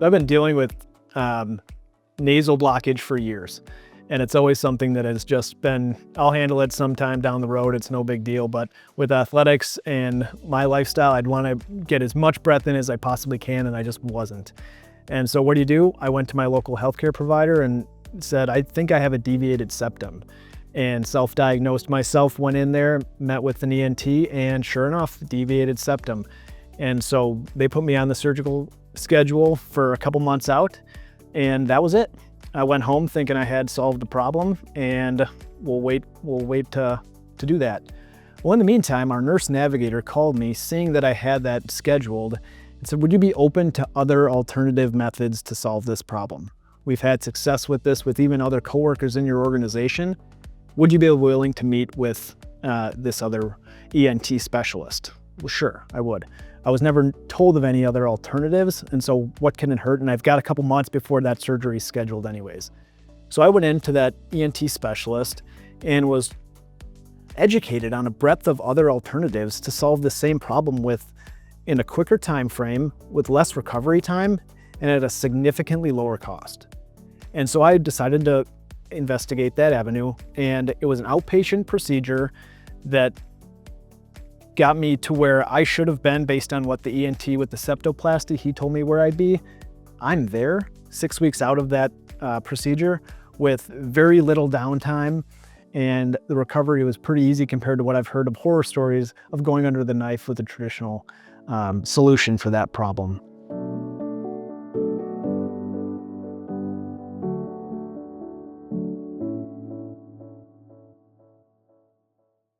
I've been dealing with nasal blockage for years, and it's always something that has just been, I'll handle it sometime down the road. It's no big deal. But with athletics and my lifestyle, I'd want to get as much breath in as I possibly can, and I just wasn't. And so what do? I went to my local healthcare provider and said, I think I have a deviated septum, and self-diagnosed myself, went in there, met with an ENT, and sure enough, deviated septum. And so they put me on the surgical schedule for a couple months out, and that was it. I went home thinking I had solved the problem, and we'll wait to do that. Well, in the meantime, our nurse navigator called me, seeing that I had that scheduled, and said, would you be open to other alternative methods to solve this problem? We've had success with this with even other coworkers in your organization. Would you be willing to meet with this other ENT specialist? Well, sure, I would. I was never told of any other alternatives, and so what can it hurt? And I've got a couple months before that surgery is scheduled anyways. So I went into that ENT specialist and was educated on a breadth of other alternatives to solve the same problem in a quicker time frame, with less recovery time, and at a significantly lower cost. And so I decided to investigate that avenue, and it was an outpatient procedure that got me to where I should have been based on what the ENT with the septoplasty, he told me where I'd be. I'm there 6 weeks out of that procedure with very little downtime, and the recovery was pretty easy compared to what I've heard of horror stories of going under the knife with a traditional solution for that problem.